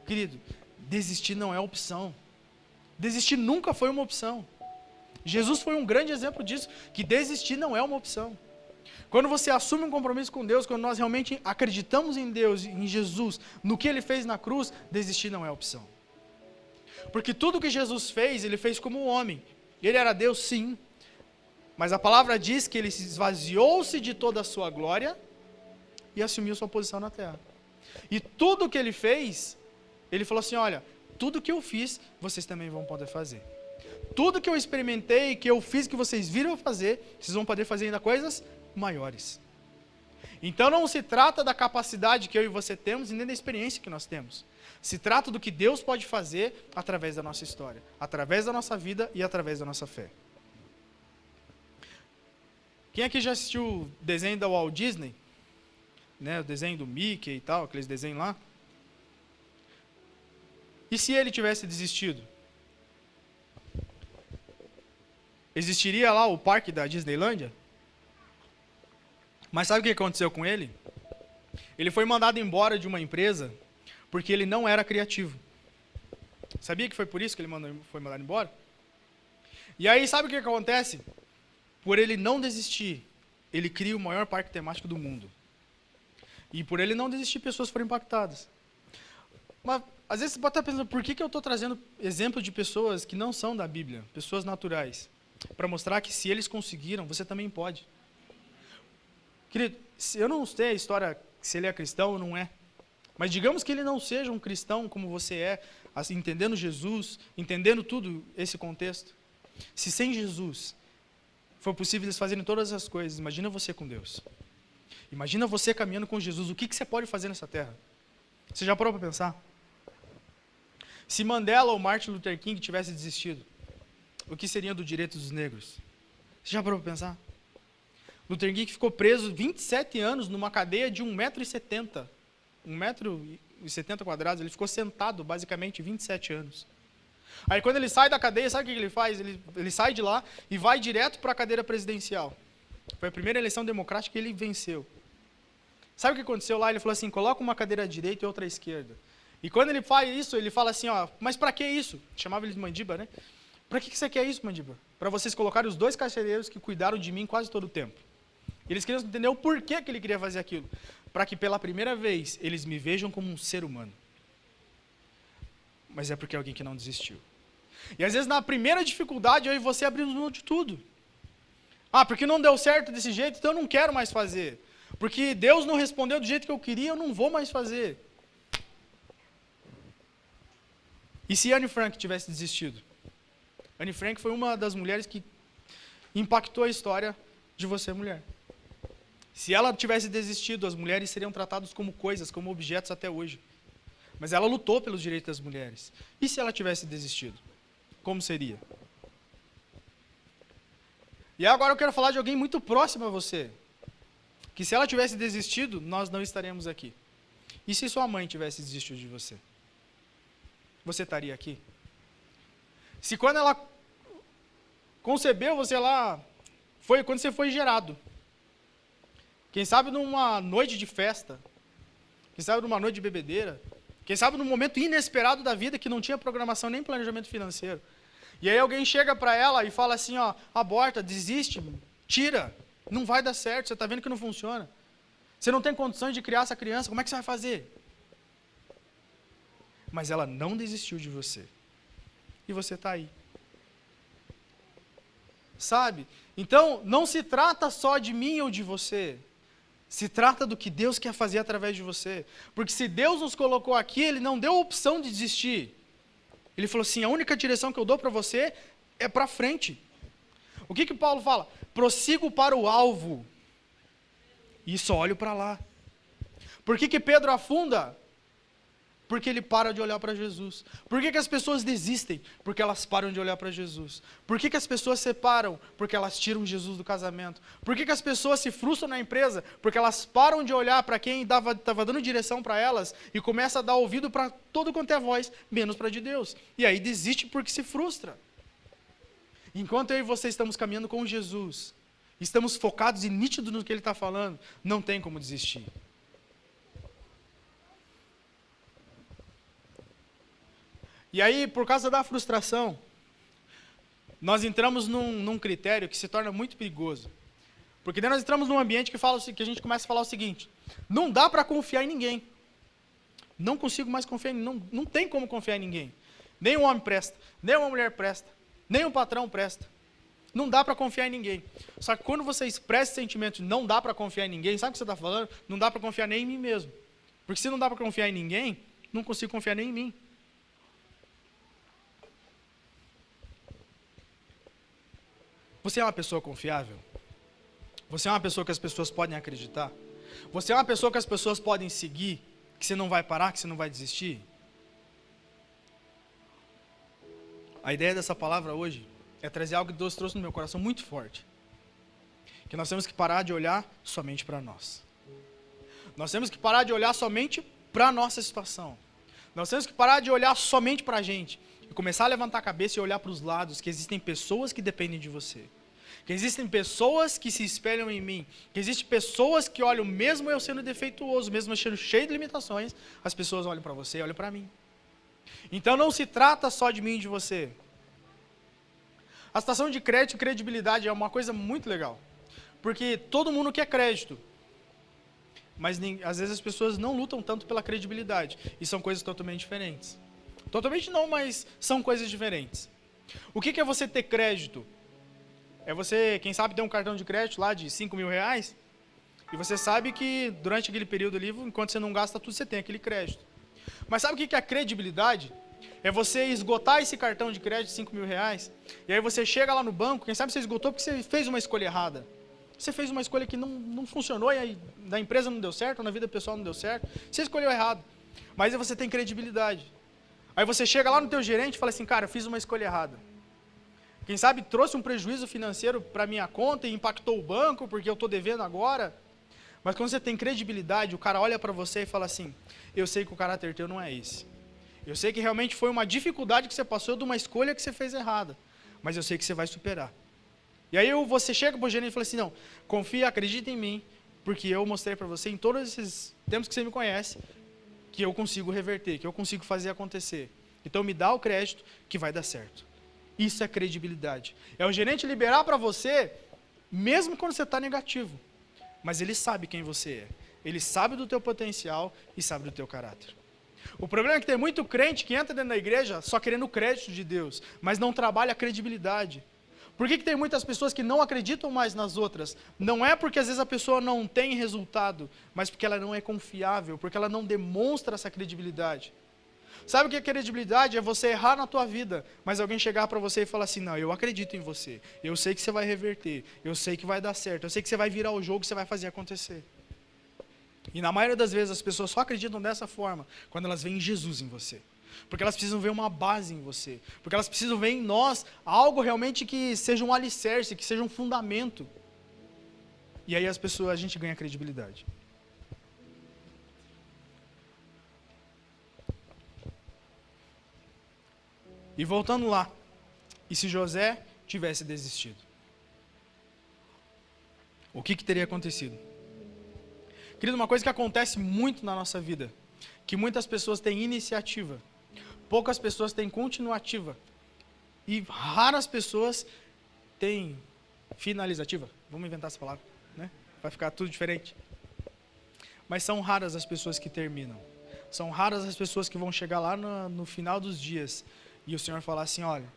Querido, desistir não é opção. Desistir nunca foi uma opção. Jesus foi um grande exemplo disso, que desistir não é uma opção. Quando você assume um compromisso com Deus, quando nós realmente acreditamos em Deus, em Jesus, no que Ele fez na cruz, desistir não é opção. Porque tudo que Jesus fez, Ele fez como um homem. Ele era Deus, sim. Mas a palavra diz que Ele se esvaziou-se de toda a sua glória e assumiu sua posição na terra. E tudo que Ele fez, Ele falou assim: olha, tudo que eu fiz, vocês também vão poder fazer. Tudo que eu experimentei, que eu fiz, que vocês viram eu fazer, vocês vão poder fazer ainda coisas maiores. Então não se trata da capacidade que eu e você temos e nem da experiência que nós temos. Se trata do que Deus pode fazer através da nossa história, através da nossa vida e através da nossa fé. Quem aqui já assistiu o desenho da Walt Disney? Né, o desenho do Mickey e tal, aqueles desenhos lá? E se ele tivesse desistido? Existiria lá o parque da Disneylândia? Mas sabe o que aconteceu com ele? Ele foi mandado embora de uma empresa porque ele não era criativo. Sabia que foi por isso que ele foi mandado embora? E aí, sabe o que acontece? Por ele não desistir, ele cria o maior parque temático do mundo. E por ele não desistir, pessoas foram impactadas. Mas, às vezes, você pode estar pensando, por que eu estou trazendo exemplo de pessoas que não são da Bíblia, pessoas naturais? Para mostrar que se eles conseguiram, você também pode. Querido, eu não sei a história se ele é cristão ou não é. Mas digamos que ele não seja um cristão como você é, assim, entendendo Jesus, entendendo tudo esse contexto. Se sem Jesus for possível eles fazerem todas essas coisas, imagina você com Deus. Imagina você caminhando com Jesus. O que você pode fazer nessa terra? Você já parou para pensar? Se Mandela ou Martin Luther King tivessem desistido, o que seria do direito dos negros? Você já parou para pensar? Luther King ficou preso 27 anos numa cadeia de 1,70 m. 1,70 m quadrados. Ele ficou sentado, basicamente, 27 anos. Aí, quando ele sai da cadeia, sabe o que ele faz? Ele sai de lá e vai direto para a cadeira presidencial. Foi a primeira eleição democrática que ele venceu. Sabe o que aconteceu lá? Ele falou assim, coloca uma cadeira à direita e outra à esquerda. E quando ele faz isso, ele fala assim, ó, mas para que isso? Chamava ele de Mandiba, né? Para que você quer isso, Mandiba? Para vocês colocarem os 2 carcereiros que cuidaram de mim quase todo o tempo. Eles queriam entender o porquê que ele queria fazer aquilo. Para que pela primeira vez eles me vejam como um ser humano. Mas é porque é alguém que não desistiu. E às vezes na primeira dificuldade eu e você abrimos mão de tudo. Ah, porque não deu certo desse jeito, então eu não quero mais fazer. Porque Deus não respondeu do jeito que eu queria, eu não vou mais fazer. E se Anne Frank tivesse desistido? Anne Frank foi uma das mulheres que impactou a história de você, mulher. Se ela tivesse desistido, as mulheres seriam tratadas como coisas, como objetos até hoje. Mas ela lutou pelos direitos das mulheres. E se ela tivesse desistido? Como seria? E agora eu quero falar de alguém muito próximo a você. Que se ela tivesse desistido, nós não estaríamos aqui. E se sua mãe tivesse desistido de você? Você estaria aqui? Se quando ela concebeu, você lá, foi quando você foi gerado. Quem sabe numa noite de festa, quem sabe numa noite de bebedeira, quem sabe num momento inesperado da vida que não tinha programação nem planejamento financeiro. E aí alguém chega para ela e fala assim, ó, aborta, desiste, tira, não vai dar certo, você está vendo que não funciona. Você não tem condições de criar essa criança, como é que você vai fazer? Mas ela não desistiu de você. E você está aí. Sabe? Então, não se trata só de mim ou de você. Se trata do que Deus quer fazer através de você. Porque se Deus nos colocou aqui, Ele não deu a opção de desistir. Ele falou assim, a única direção que eu dou para você é para frente. O que Paulo fala? Prossigo para o alvo. E só olho para lá. Por que Pedro afunda? Porque ele para de olhar para Jesus. Por que as pessoas desistem? Porque elas param de olhar para Jesus. Por que as pessoas separam? Porque elas tiram Jesus do casamento. Por que as pessoas se frustram na empresa? Porque elas param de olhar para quem estava dando direção para elas e começa a dar ouvido para todo quanto é voz, menos para de Deus. E aí desiste porque se frustra. Enquanto eu e você estamos caminhando com Jesus, estamos focados e nítidos no que Ele está falando, não tem como desistir. E aí, por causa da frustração, nós entramos num critério que se torna muito perigoso. Porque daí nós entramos num ambiente que a gente começa a falar o seguinte, não dá para confiar em ninguém. Não consigo mais confiar em ninguém, não tem como confiar em ninguém. Nem um homem presta, nem uma mulher presta, nem um patrão presta. Não dá para confiar em ninguém. Só que quando você expressa esse sentimento de não dá para confiar em ninguém, sabe o que você está falando? Não dá para confiar nem em mim mesmo. Porque se não dá para confiar em ninguém, não consigo confiar nem em mim. Você é uma pessoa confiável? Você é uma pessoa que as pessoas podem acreditar? Você é uma pessoa que as pessoas podem seguir? Que você não vai parar, que você não vai desistir? A ideia dessa palavra hoje é trazer algo que Deus trouxe no meu coração muito forte. Que nós temos que parar de olhar somente para nós. Nós temos que parar de olhar somente para a nossa situação. Nós temos que parar de olhar somente para a gente. E começar a levantar a cabeça e olhar para os lados, que existem pessoas que dependem de você. Que existem pessoas que se espelham em mim. Que existem pessoas que olham, mesmo eu sendo defeituoso, mesmo eu sendo cheio de limitações, as pessoas olham para você e olham para mim. Então não se trata só de mim e de você. A situação de crédito e credibilidade é uma coisa muito legal. Porque todo mundo quer crédito. Mas às vezes as pessoas não lutam tanto pela credibilidade. E são coisas totalmente diferentes. Totalmente não, mas são coisas diferentes. O que é você ter crédito? É você, quem sabe, ter um cartão de crédito lá de 5 mil reais, e você sabe que durante aquele período ali, enquanto você não gasta tudo, você tem aquele crédito. Mas sabe o que é a credibilidade? É você esgotar esse cartão de crédito de 5 mil reais, e aí você chega lá no banco, quem sabe você esgotou porque você fez uma escolha errada. Você fez uma escolha que não funcionou, e aí na empresa não deu certo, na vida pessoal não deu certo, você escolheu errado. Mas aí você tem credibilidade. Aí você chega lá no teu gerente e fala assim, cara, eu fiz uma escolha errada. Quem sabe trouxe um prejuízo financeiro para minha conta e impactou o banco porque eu estou devendo agora. Mas quando você tem credibilidade, o cara olha para você e fala assim, eu sei que o caráter teu não é esse. Eu sei que realmente foi uma dificuldade que você passou de uma escolha que você fez errada. Mas eu sei que você vai superar. E aí você chega para o gerente e fala assim, não, confia, acredita em mim, porque eu mostrei para você em todos esses tempos que você me conhece, que eu consigo reverter, que eu consigo fazer acontecer. Então me dá o crédito que vai dar certo. Isso é credibilidade. É o gerente liberar para você, mesmo quando você está negativo. Mas ele sabe quem você é. Ele sabe do teu potencial e sabe do teu caráter. O problema é que tem muito crente que entra dentro da igreja só querendo o crédito de Deus, mas não trabalha a credibilidade. Por que tem muitas pessoas que não acreditam mais nas outras? Não é porque às vezes a pessoa não tem resultado, mas porque ela não é confiável, porque ela não demonstra essa credibilidade. Sabe o que é credibilidade? É você errar na tua vida, mas alguém chegar para você e falar assim, não, eu acredito em você, eu sei que você vai reverter, eu sei que vai dar certo, eu sei que você vai virar o jogo, que você vai fazer acontecer. E na maioria das vezes as pessoas só acreditam dessa forma, quando elas veem Jesus em você. Porque elas precisam ver uma base em você, porque elas precisam ver em nós algo realmente que seja um alicerce, que seja um fundamento. E aí a gente ganha credibilidade. E voltando lá, e se José tivesse desistido? O que teria acontecido? Querido, uma coisa que acontece muito na nossa vida, que muitas pessoas têm iniciativa, poucas pessoas têm continuativa, e raras pessoas têm finalizativa. Vamos inventar essa palavra, né? Vai ficar tudo diferente. Mas são raras as pessoas que terminam. São raras as pessoas que vão chegar lá no final dos dias e o Senhor falar assim, olha,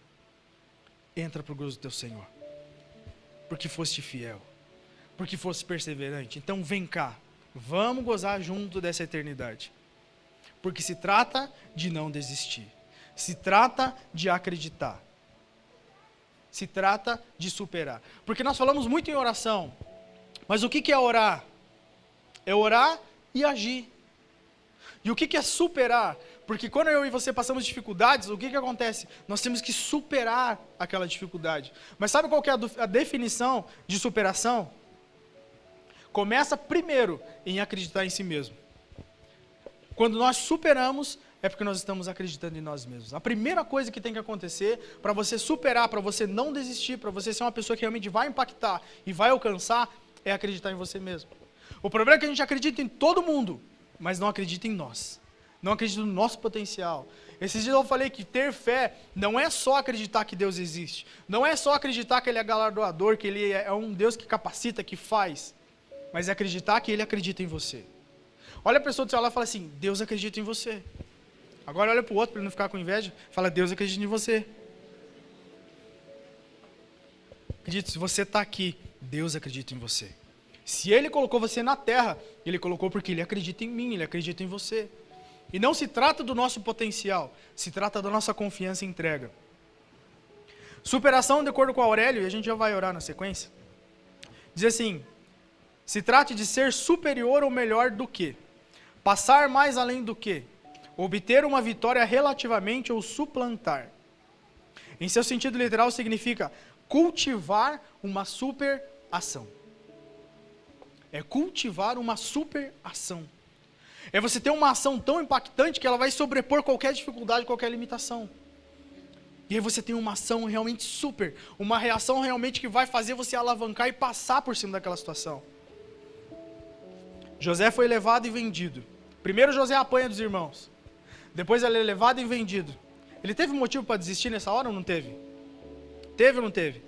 entra para o gozo do teu Senhor, porque foste fiel, porque foste perseverante. Então vem cá, vamos gozar junto dessa eternidade. Porque se trata de não desistir. Se trata de acreditar. Se trata de superar. Porque nós falamos muito em oração. Mas o que é orar? É orar e agir. E o que é superar? Porque quando eu e você passamos dificuldades, o que acontece? Nós temos que superar aquela dificuldade. Mas sabe qual que é a definição de superação? Começa primeiro em acreditar em si mesmo. Quando nós superamos, é porque nós estamos acreditando em nós mesmos. A primeira coisa que tem que acontecer para você superar, para você não desistir, para você ser uma pessoa que realmente vai impactar e vai alcançar, é acreditar em você mesmo. O problema é que a gente acredita em todo mundo, mas não acredita em nós. Não acredita no nosso potencial. Esses dias eu falei que ter fé não é só acreditar que Deus existe. Não é só acreditar que Ele é galardoador, que Ele é um Deus que capacita, que faz. Mas é acreditar que Ele acredita em você. Olha a pessoa do seu lado e fala assim, Deus acredita em você. Agora olha para o outro, para ele não ficar com inveja, fala, Deus acredita em você. Acredite, se você está aqui, Deus acredita em você. Se Ele colocou você na terra, Ele colocou porque Ele acredita em mim, Ele acredita em você. E não se trata do nosso potencial, se trata da nossa confiança e entrega. Superação, de acordo com Aurélio, e a gente já vai orar na sequência, diz assim, se trata de ser superior ou melhor do que, passar mais além do que, obter uma vitória relativamente ou suplantar. Em seu sentido literal significa cultivar uma super ação. É cultivar uma super ação. É você ter uma ação tão impactante que ela vai sobrepor qualquer dificuldade, qualquer limitação. E aí você tem uma ação realmente super, uma reação realmente que vai fazer você alavancar e passar por cima daquela situação. José foi levado e vendido. Primeiro José apanha dos irmãos. Depois ele é levado e vendido. Ele teve motivo para desistir nessa hora ou não teve? Teve ou não teve?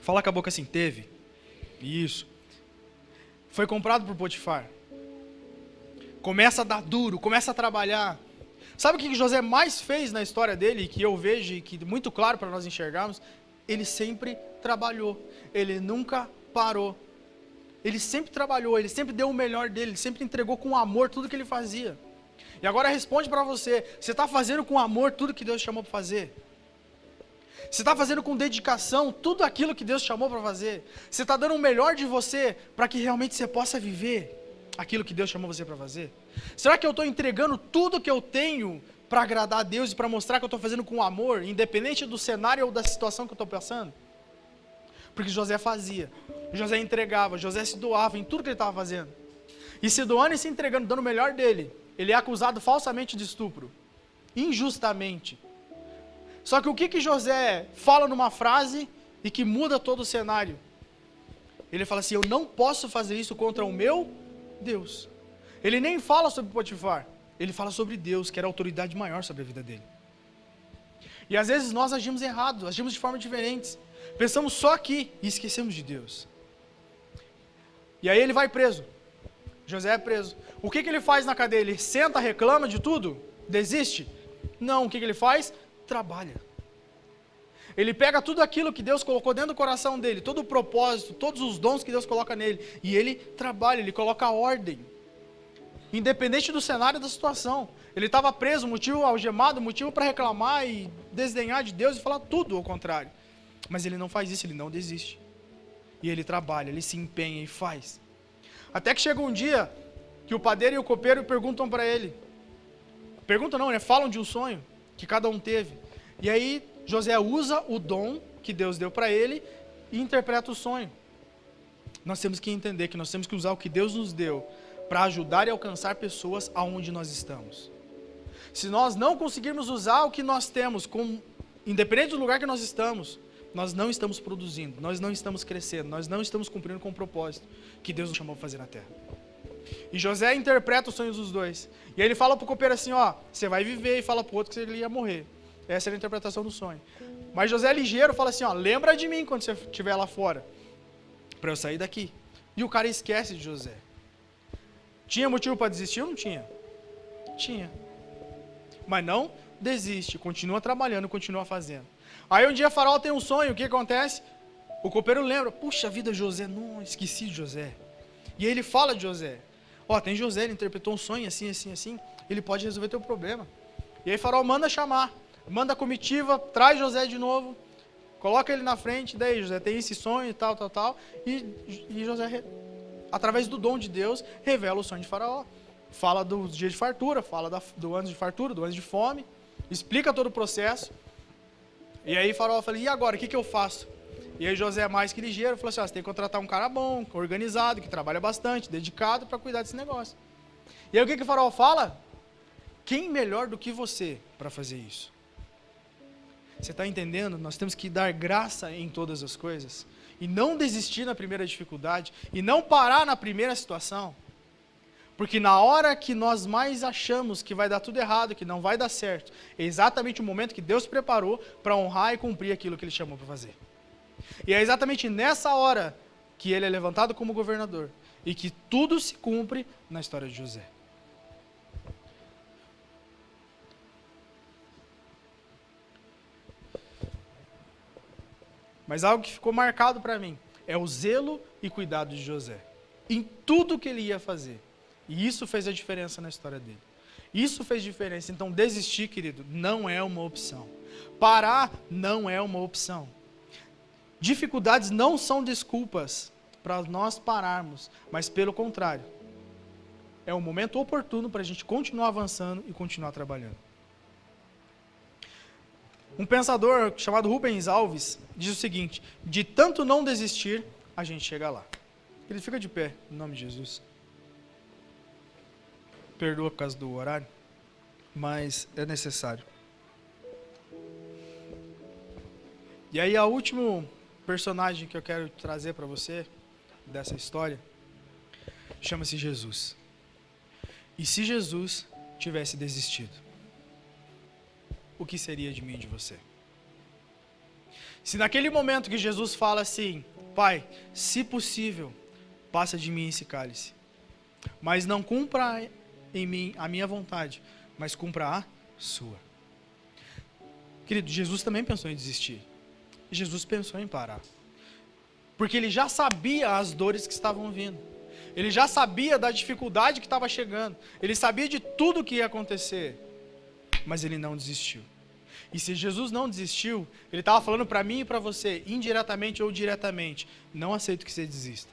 Fala com a boca assim, teve. Isso. Foi comprado por Potifar. Começa a dar duro, começa a trabalhar. Sabe o que José mais fez na história dele, que eu vejo e que é muito claro para nós enxergarmos? Ele sempre trabalhou, ele nunca parou. Ele sempre trabalhou, ele sempre deu o melhor dele, ele sempre entregou com amor tudo que ele fazia. E agora responde para você está fazendo com amor tudo que Deus chamou para fazer? Você está fazendo com dedicação tudo aquilo que Deus chamou para fazer? Você está dando o melhor de você para que realmente você possa viver aquilo que Deus chamou você para fazer? Será que eu estou entregando tudo que eu tenho para agradar a Deus e para mostrar que eu estou fazendo com amor, independente do cenário ou da situação que eu estou passando? Porque José fazia, José entregava, José se doava em tudo que ele estava fazendo. E se doando e se entregando, dando o melhor dele, ele é acusado falsamente de estupro, injustamente. Só que o que José fala numa frase e que muda todo o cenário? Ele fala assim: eu não posso fazer isso contra o meu Deus. Ele nem fala sobre Potifar, ele fala sobre Deus, que era a autoridade maior sobre a vida dele. E às vezes nós agimos errado, agimos de forma diferente. Pensamos só aqui e esquecemos de Deus. E aí ele vai preso. José é preso. O que ele faz na cadeia? Ele senta, reclama de tudo? Desiste? Não, o que ele faz? Trabalha. Ele pega tudo aquilo que Deus colocou dentro do coração dele, todo o propósito, todos os dons que Deus coloca nele, e ele trabalha, ele coloca ordem. Independente do cenário e da situação. Ele estava preso, motivo algemado, motivo para reclamar e desdenhar de Deus e falar tudo ao contrário. Mas ele não faz isso, ele não desiste. E ele trabalha, ele se empenha e faz. Até que chega um dia que o padeiro e o copeiro perguntam para ele. Perguntam não, né? Falam de um sonho que cada um teve. E aí José usa o dom que Deus deu para ele e interpreta o sonho. Nós temos que entender que nós temos que usar o que Deus nos deu para ajudar e alcançar pessoas aonde nós estamos. Se nós não conseguirmos usar o que nós temos, independente do lugar que nós estamos, nós não estamos produzindo, nós não estamos crescendo, nós não estamos cumprindo com o propósito que Deus nos chamou para fazer na terra. E José interpreta os sonhos dos dois. E aí ele fala para o copeiro assim, ó, você vai viver, e fala para o outro que ele ia morrer. Essa era a interpretação do sonho. Mas José é ligeiro, fala assim, ó, lembra de mim quando você estiver lá fora, para eu sair daqui. E o cara esquece de José. Tinha motivo para desistir ou não tinha? Tinha. Mas não desiste, continua trabalhando, continua fazendo. Aí um dia Faraó tem um sonho, o que acontece? O copeiro lembra, puxa vida, José, não, esqueci de José. E aí ele fala de José. Ó, tem José, ele interpretou um sonho assim, assim, assim, ele pode resolver teu problema. E aí Faraó manda chamar, manda a comitiva, traz José de novo, coloca ele na frente, daí José tem esse sonho e tal, tal, tal, e José, através do dom de Deus, revela o sonho de Faraó. Fala dos dias de fartura, fala do ano de fartura, do ano de fome, explica todo o processo. E aí Faraó fala, e agora, o que eu faço? E aí José é mais que ligeiro, falou assim, você tem que contratar um cara bom, organizado, que trabalha bastante, dedicado para cuidar desse negócio. E aí o que o Faraó fala? Quem melhor do que você para fazer isso? Você está entendendo? Nós temos que dar graça em todas as coisas, e não desistir na primeira dificuldade, e não parar na primeira situação. Porque na hora que nós mais achamos que vai dar tudo errado, que não vai dar certo, é exatamente o momento que Deus preparou para honrar e cumprir aquilo que Ele chamou para fazer. E é exatamente nessa hora que ele é levantado como governador e que tudo se cumpre na história de José. Mas algo que ficou marcado para mim é o zelo e cuidado de José em tudo que ele ia fazer. E isso fez a diferença na história dele. Isso fez diferença. Então desistir, querido, não é uma opção. Parar não é uma opção. Dificuldades não são desculpas para nós pararmos, mas pelo contrário, é um momento oportuno para a gente continuar avançando e continuar trabalhando. Um pensador chamado Rubens Alves diz o seguinte, de tanto não desistir, a gente chega lá. Ele fica de pé, em nome de Jesus. Perdoa por causa do horário, mas é necessário. E aí, a último personagem que eu quero trazer para você, dessa história, chama-se Jesus. E se Jesus tivesse desistido, o que seria de mim e de você? Se naquele momento que Jesus fala assim, Pai, se possível, passa de mim esse cálice, mas não cumpra em mim a minha vontade, mas cumpra a sua. Querido, Jesus também pensou em desistir. Jesus pensou em parar. Porque ele já sabia as dores que estavam vindo. Ele já sabia da dificuldade que estava chegando. Ele sabia de tudo que ia acontecer. Mas ele não desistiu. E se Jesus não desistiu, ele estava falando para mim e para você, indiretamente ou diretamente, não aceito que você desista.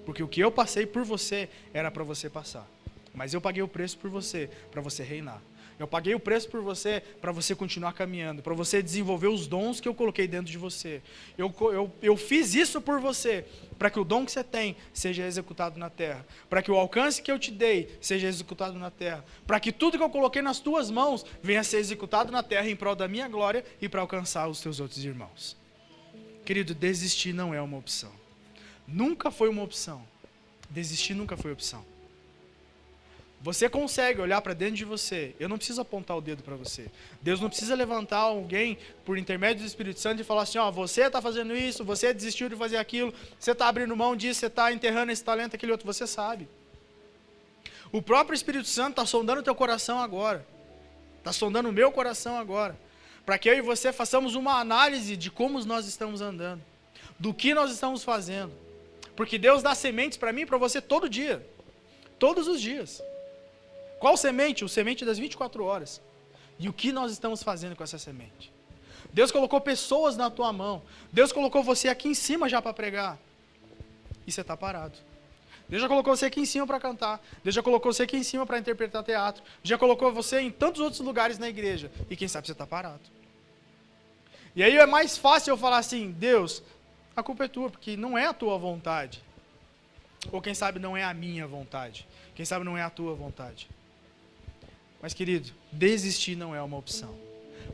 Porque o que eu passei por você era para você passar. Mas eu paguei o preço por você, para você reinar. Eu paguei o preço por você para você continuar caminhando, para você desenvolver os dons que eu coloquei dentro de você. Eu fiz isso por você, para que o dom que você tem seja executado na terra, para que o alcance que eu te dei seja executado na terra, para que tudo que eu coloquei nas tuas mãos venha a ser executado na terra em prol da minha glória e para alcançar os teus outros irmãos. Querido, desistir não é uma opção. Nunca foi uma opção. Desistir nunca foi opção. Você consegue olhar para dentro de você. Eu não preciso apontar o dedo para você. Deus não precisa levantar alguém por intermédio do Espírito Santo e falar assim, ó, você está fazendo isso, você desistiu de fazer aquilo, você está abrindo mão disso, você está enterrando esse talento, aquele outro. Você sabe. O próprio Espírito Santo está sondando o teu coração agora. Está sondando o meu coração agora. Para que eu e você façamos uma análise de como nós estamos andando. Do que nós estamos fazendo. Porque Deus dá sementes para mim e para você todo dia. Todos os dias. Qual semente? O semente das 24 horas. E o que nós estamos fazendo com essa semente? Deus colocou pessoas na tua mão. Deus colocou você aqui em cima já para pregar. E você está parado. Deus já colocou você aqui em cima para cantar. Deus já colocou você aqui em cima para interpretar teatro. Já colocou você em tantos outros lugares na igreja. E quem sabe você está parado. E aí é mais fácil eu falar assim, Deus, a culpa é tua, porque não é a tua vontade. Ou quem sabe não é a minha vontade. Quem sabe não é a tua vontade. Mas, querido, desistir não é uma opção.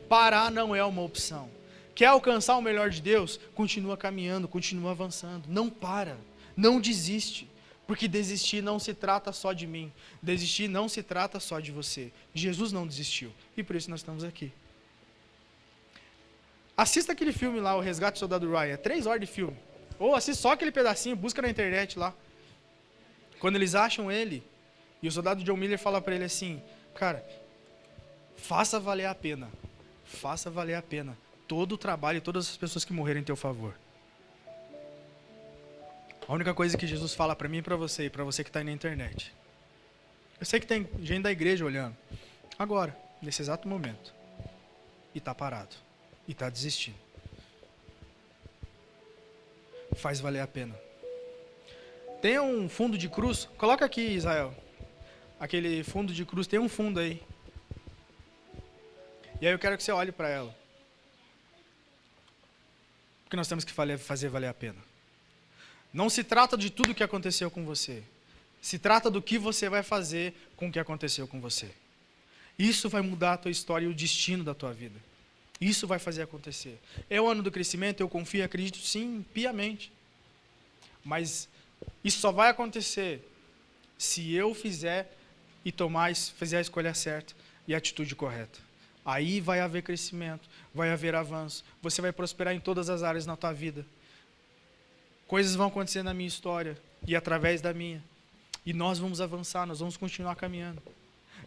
Parar não é uma opção. Quer alcançar o melhor de Deus? Continua caminhando, continua avançando. Não para, não desiste. Porque desistir não se trata só de mim. Desistir não se trata só de você. Jesus não desistiu. E por isso nós estamos aqui. Assista aquele filme lá, O Resgate do Soldado Ryan. É 3 horas de filme. Ou assista só aquele pedacinho, busca na internet lá. Quando eles acham ele, e o soldado John Miller fala para ele assim, cara, faça valer a pena. Faça valer a pena todo o trabalho e todas as pessoas que morreram em teu favor. A única coisa que Jesus fala para mim e para você que está aí na internet. Eu sei que tem gente da igreja olhando. Agora, nesse exato momento. E está parado. E está desistindo. Faz valer a pena. Tem um fundo de cruz. Coloca aqui, Israel. Aquele fundo de cruz. Tem um fundo aí. E aí eu quero que você olhe para ela. Porque nós temos que fazer valer a pena. Não se trata de tudo o que aconteceu com você. Se trata do que você vai fazer com o que aconteceu com você. Isso vai mudar a tua história e o destino da tua vida. Isso vai fazer acontecer. É o ano do crescimento, eu confio e acredito sim, piamente. Mas isso só vai acontecer se eu fizer a escolha certa e a atitude correta. Aí vai haver crescimento, vai haver avanço. Você vai prosperar em todas as áreas na tua vida. Coisas vão acontecer na minha história e através da minha. E nós vamos avançar, nós vamos continuar caminhando.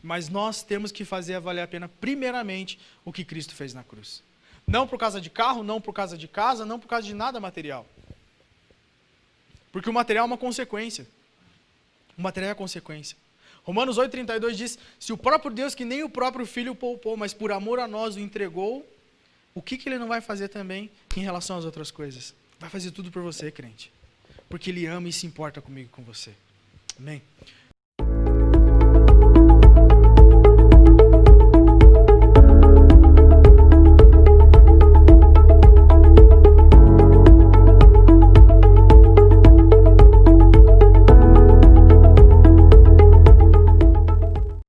Mas nós temos que fazer valer a pena, primeiramente, o que Cristo fez na cruz. Não por causa de carro, não por causa de casa, não por causa de nada material. Porque o material é uma consequência. O material é consequência. Romanos 8,32 diz, se o próprio Deus, que nem o próprio Filho o poupou, mas por amor a nós o entregou, o que Ele não vai fazer também em relação às outras coisas? Vai fazer tudo por você, crente. Porque Ele ama e se importa comigo e com você. Amém?